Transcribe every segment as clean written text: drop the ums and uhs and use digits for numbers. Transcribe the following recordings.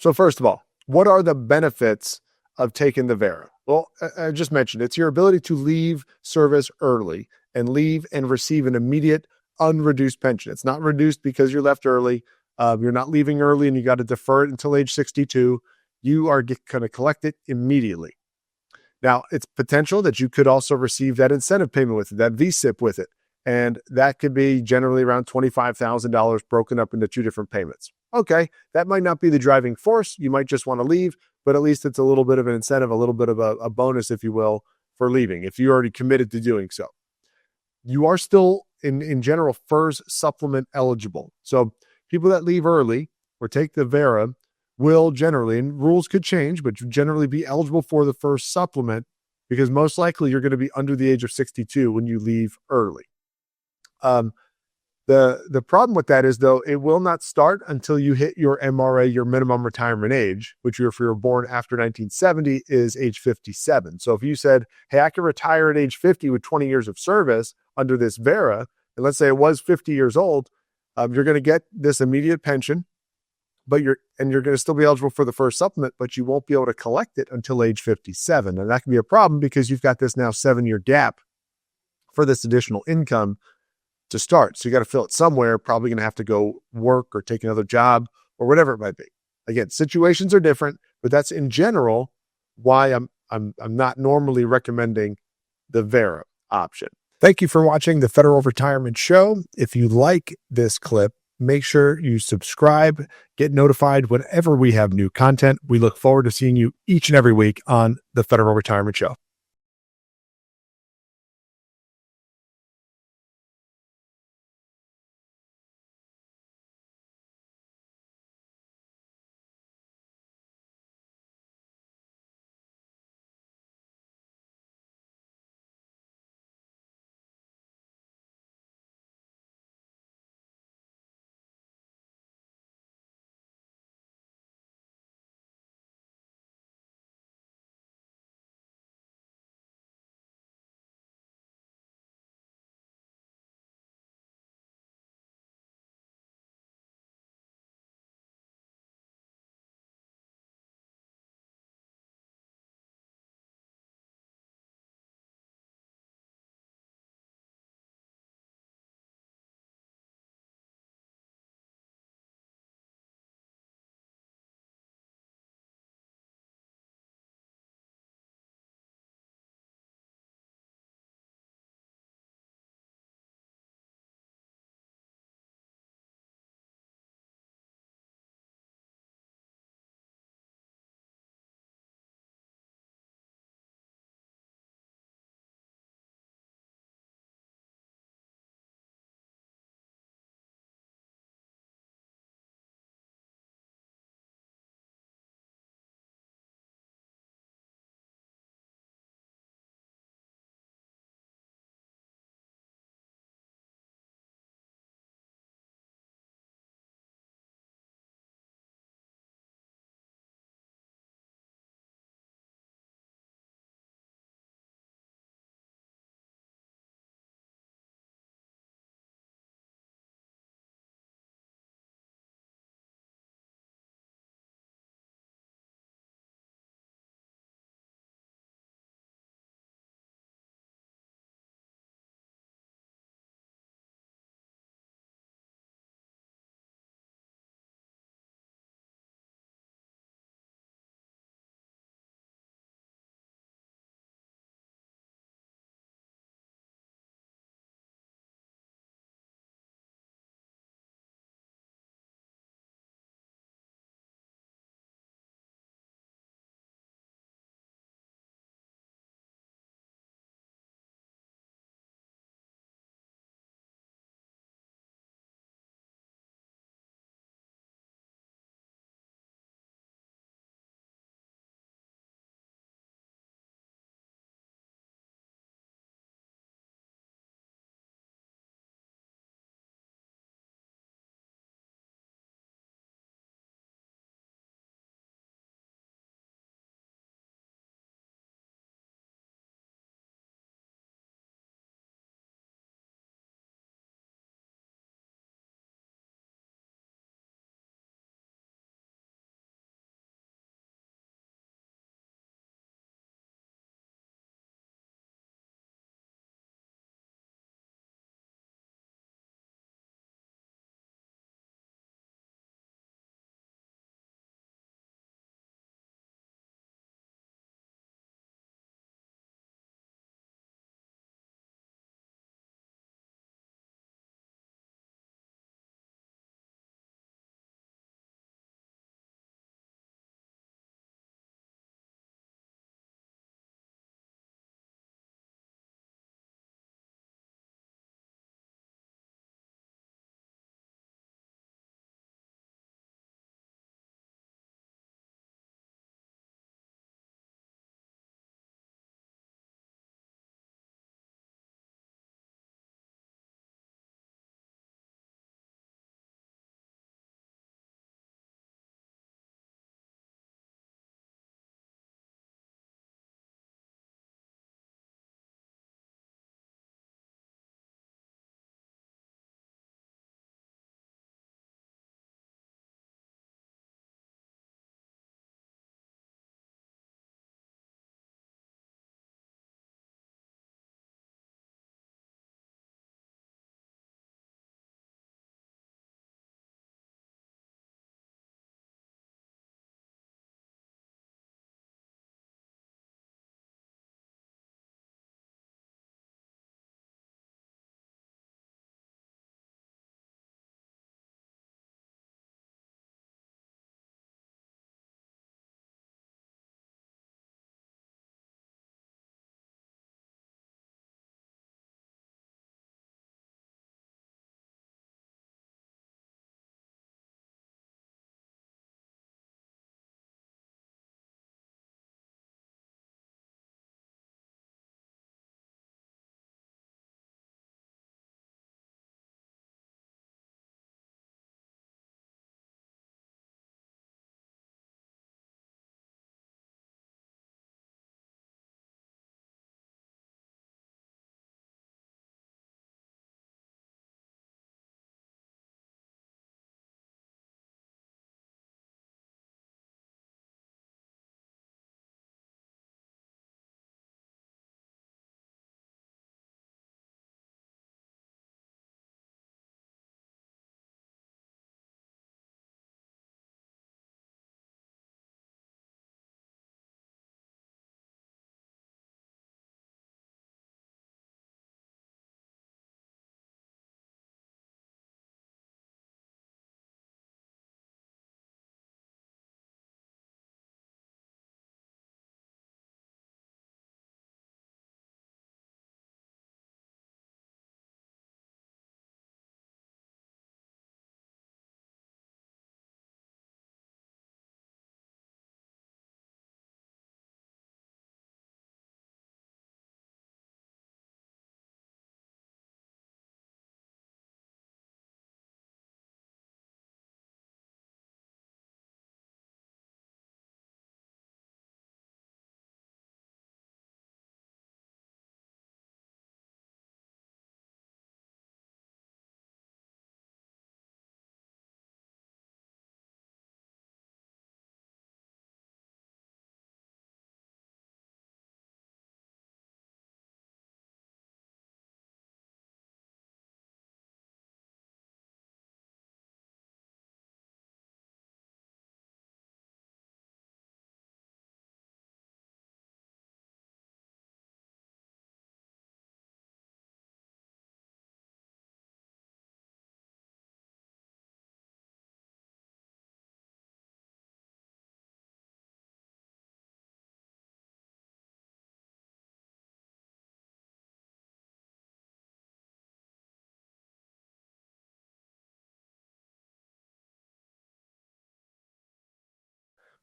So first of all, what are the benefits of taking the VERA? Well, I just mentioned it's your ability to leave service early and leave and receive an immediate unreduced pension. It's not reduced because you're left early. You're not leaving early and you got to defer it until age 62. You are going to collect it immediately. Now, it's potential that you could also receive that incentive payment with it, that VSIP with it. And that could be generally around $25,000 broken up into two different payments. Okay, that might not be the driving force. You might just want to leave, but at least it's a little bit of an incentive, a little bit of a bonus, if you will, for leaving, if you're already committed to doing so. You are still, in general, FERS supplement eligible. So people that leave early or take the VERA will generally, and rules could change, but generally be eligible for the FERS supplement because most likely you're going to be under the age of 62 when you leave early. The problem with that is, though, it will not start until you hit your MRA, your minimum retirement age, which if you were born after 1970 is age 57. So if you said, hey, I can retire at age 50 with 20 years of service under this VERA, and let's say it was 50 years old, you're going to get this immediate pension, but you're going to still be eligible for the FERS supplement, but you won't be able to collect it until age 57. And that can be a problem because you've got this now 7-year gap for this additional income to start. So you got to fill it somewhere, probably going to have to go work or take another job or whatever it might be. Again, situations are different, but that's in general why I'm not normally recommending the VERA option. Thank you for watching the Federal Retirement Show. If you like this clip, make sure you subscribe, get notified whenever we have new content. We look forward to seeing you each and every week on the Federal Retirement Show.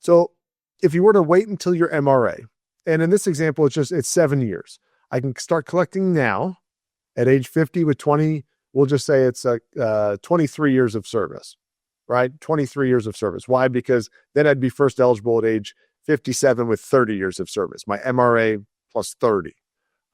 So if you were to wait until your MRA, and in this example, it's 7 years. I can start collecting now at age 50 with 20, we'll just say it's 23 years of service, right? 23 years of service. Why? Because then I'd be first eligible at age 57 with 30 years of service, my MRA plus 30.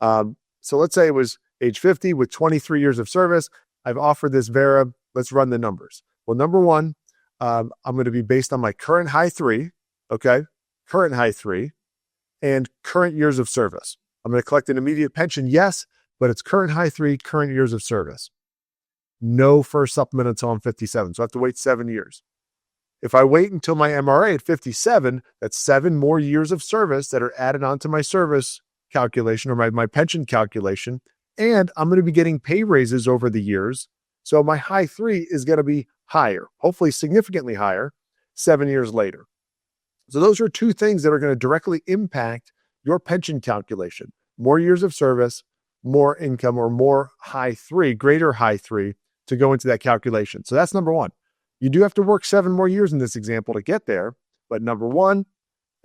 So let's say it was age 50 with 23 years of service. I've offered this VERA. Let's run the numbers. Well, number one, I'm going to be based on my current high 3, okay? Current high 3 and current years of service. I'm going to collect an immediate pension, yes, but it's current high 3, current years of service. No first supplement until I'm 57. So I have to wait 7 years. If I wait until my MRA at 57, that's 7 more years of service that are added onto my service calculation or my pension calculation. And I'm going to be getting pay raises over the years. So my high 3 is going to be higher, hopefully significantly higher 7 years later. So those are 2 things that are going to directly impact your pension calculation. More years of service, more income, or more high 3, greater high 3 to go into that calculation. So that's number one. You do have to work 7 more years in this example to get there. But number one,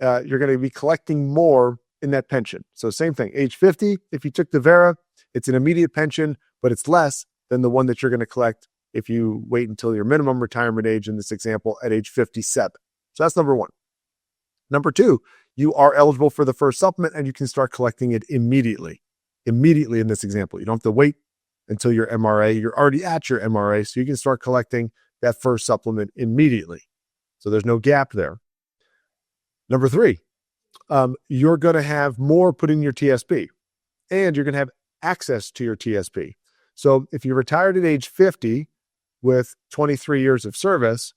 you're going to be collecting more in that pension. So same thing, age 50, if you took the VERA, it's an immediate pension, but it's less than the one that you're going to collect if you wait until your minimum retirement age in this example at age 57. So that's number one. Number 2, you are eligible for the first supplement and you can start collecting it immediately. Immediately in this example. You don't have to wait until your MRA. You're already at your MRA, so you can start collecting that first supplement immediately. So there's no gap there. Number 3, you're going to have more put in your TSP and you're going to have access to your TSP. So if you retired at age 50 with 23 years of service,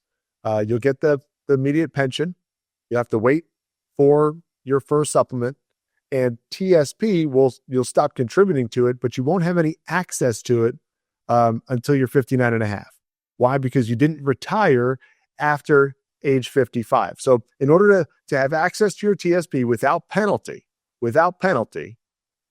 you'll get the immediate pension. You have to wait for your first supplement, and TSP you'll stop contributing to it, but you won't have any access to it until you're 59 and a half. Why? Because you didn't retire after age 55. So in order to have access to your TSP without penalty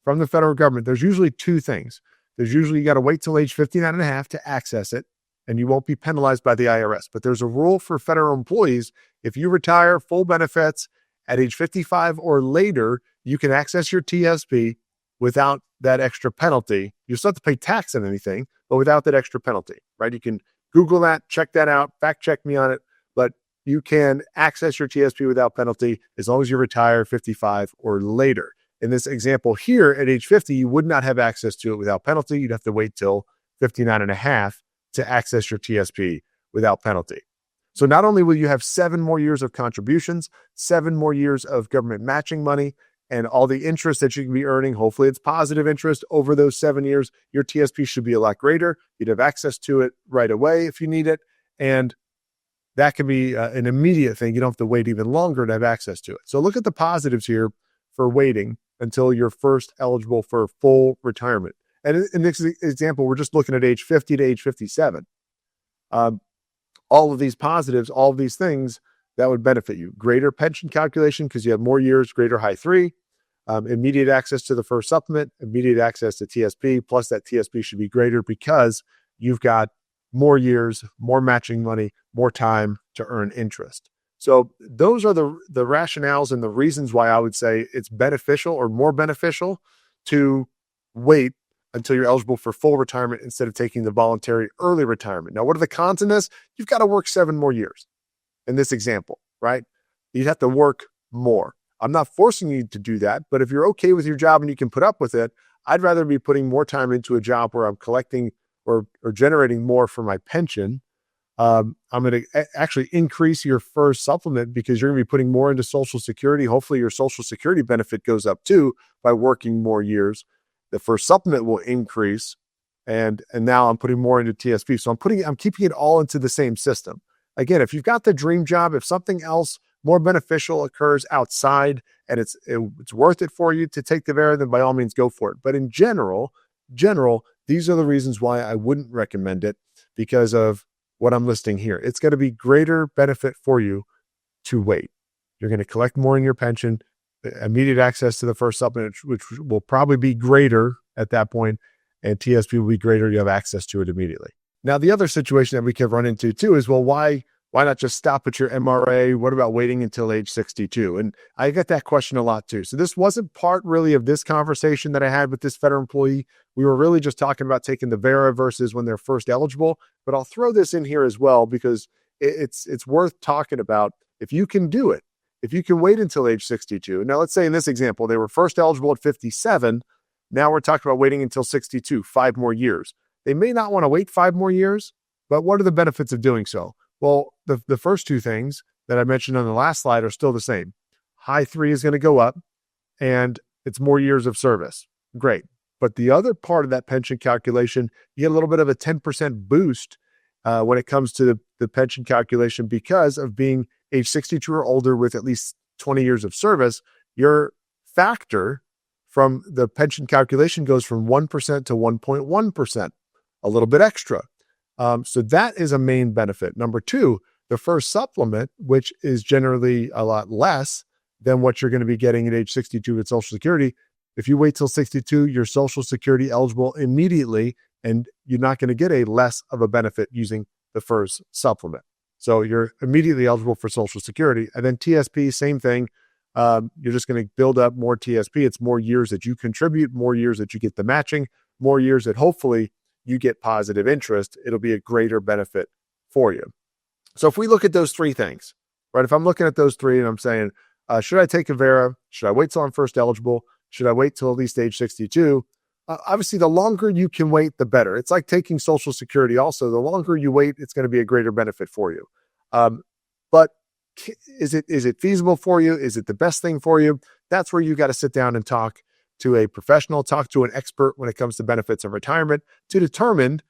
from the federal government, there's usually 2 things. There's usually you got to wait till age 59 and a half to access it, and you won't be penalized by the IRS. But there's a rule for federal employees. If you retire full benefits at age 55 or later, you can access your TSP without that extra penalty. You still have to pay tax on anything, but without that extra penalty, right? You can Google that, check that out, fact check me on it, but you can access your TSP without penalty as long as you retire 55 or later. In this example here, at age 50, you would not have access to it without penalty. You'd have to wait till 59 and a half to access your TSP without penalty. So not only will you have 7 more years of contributions, 7 more years of government matching money, and all the interest that you can be earning, hopefully it's positive interest over those 7 years, your TSP should be a lot greater. You'd have access to it right away if you need it. And that can be an immediate thing. You don't have to wait even longer to have access to it. So look at the positives here for waiting until you're first eligible for full retirement. And in this example, we're just looking at age 50 to age 57. All of these positives, all of these things that would benefit you. Greater pension calculation because you have more years, greater high 3, immediate access to the first supplement, immediate access to TSP, plus that TSP should be greater because you've got more years, more matching money, more time to earn interest. So those are the rationales and the reasons why I would say it's beneficial or more beneficial to wait until you're eligible for full retirement instead of taking the voluntary early retirement. Now, what are the cons in this? You've got to work 7 more years in this example, right? You'd have to work more. I'm not forcing you to do that, but if you're okay with your job and you can put up with it, I'd rather be putting more time into a job where I'm collecting or generating more for my pension. I'm going to actually increase your first supplement because you're going to be putting more into Social Security. Hopefully your Social Security benefit goes up too by working more years. The first supplement will increase, and now I'm putting more into TSP. So I'm keeping it all into the same system. Again, if you've got the dream job, if something else more beneficial occurs outside and it's worth it for you to take the VERA, then by all means go for it. But in general, these are the reasons why I wouldn't recommend it because of what I'm listing here. It's going to be greater benefit for you to wait. You're going to collect more in your pension, immediate access to the first supplement, which will probably be greater at that point, and TSP will be greater. You have access to it immediately. Now, the other situation that we could run into too is, well, why Why not just stop at your MRA? What about waiting until age 62? And I get that question a lot too. So this wasn't part really of this conversation that I had with this federal employee. We were really just talking about taking the VERA versus when they're first eligible. But I'll throw this in here as well because it's worth talking about. If you can do it, if you can wait until age 62. Now, let's say in this example, they were first eligible at 57. Now we're talking about waiting until 62, 5 more years. They may not want to wait 5 more years, but what are the benefits of doing so? Well, the first two things that I mentioned on the last slide are still the same. High 3 is going to go up, and it's more years of service. Great. But the other part of that pension calculation, you get a little bit of a 10% boost when it comes to the pension calculation because of being age 62 or older with at least 20 years of service. Your factor from the pension calculation goes from 1% to 1.1%, a little bit extra. So that is a main benefit. Number two, the first supplement, which is generally a lot less than what you're going to be getting at age 62 with Social Security. If you wait till 62, you're Social Security eligible immediately, and you're not going to get a less of a benefit using the first supplement. So you're immediately eligible for Social Security. And then TSP, same thing. You're just going to build up more TSP. It's more years that you contribute, more years that you get the matching, more years that hopefully you get positive interest. It'll be a greater benefit for you. So if we look at those three things, right? If I'm looking at those three and I'm saying, should I take a VERA? Should I wait till I'm first eligible? Should I wait till at least age 62? Obviously, the longer you can wait, the better. It's like taking Social Security also. The longer you wait, it's going to be a greater benefit for you. But is it feasible for you? Is it the best thing for you? That's where you got to sit down and talk to a professional, talk to an expert when it comes to benefits of retirement to determine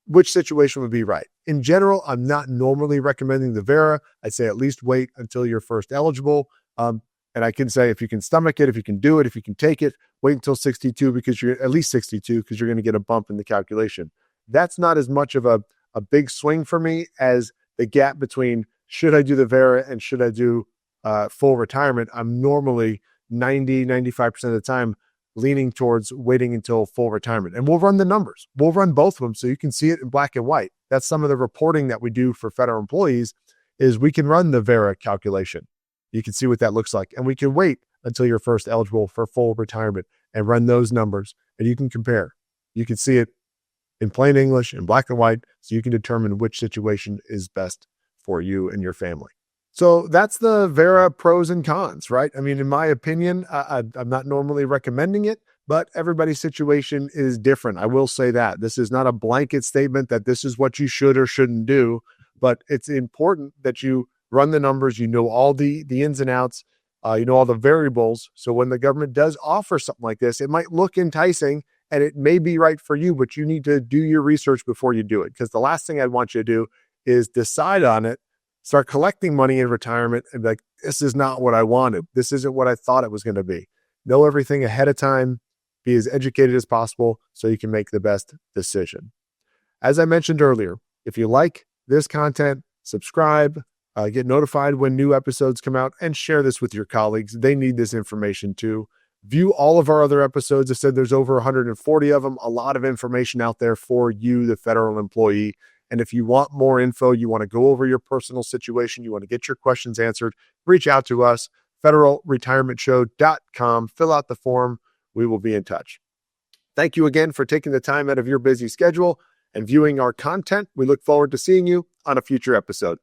which situation would be right. In general, I'm not normally recommending the VERA. I'd say at least wait until you're first eligible. And I can say if you can stomach it, if you can do it, if you can take it, wait until 62 because you're at least 62 because you're going to get a bump in the calculation. That's not as much of a big swing for me as the gap between should I do the VERA and should I do full retirement. I'm normally 95% of the time leaning towards waiting until full retirement. And we'll run the numbers. We'll run both of them so you can see it in black and white. That's some of the reporting that we do for federal employees is we can run the VERA calculation. You can see what that looks like. And we can wait until you're first eligible for full retirement and run those numbers. And you can compare. You can see it in plain English, in black and white, so you can determine which situation is best for you and your family. So that's the VERA pros and cons, right? I mean, in my opinion, I'm not normally recommending it, but everybody's situation is different. I will say that. This is not a blanket statement that this is what you should or shouldn't do, but it's important that you run the numbers, you know all the ins and outs, you know all the variables. So when the government does offer something like this, it might look enticing and it may be right for you, but you need to do your research before you do it. Because the last thing I'd want you to do is decide on it, start collecting money in retirement and be like, this is not what I wanted. This isn't what I thought it was going to be. Know everything ahead of time, be as educated as possible so you can make the best decision. As I mentioned earlier, if you like this content, subscribe, get notified when new episodes come out, and share this with your colleagues. They need this information too. View all of our other episodes. I said there's over 140 of them, a lot of information out there for you, the federal employee. And if you want more info, you want to go over your personal situation, you want to get your questions answered, reach out to us, federalretirementshow.com. Fill out the form. We will be in touch. Thank you again for taking the time out of your busy schedule and viewing our content. We look forward to seeing you on a future episode.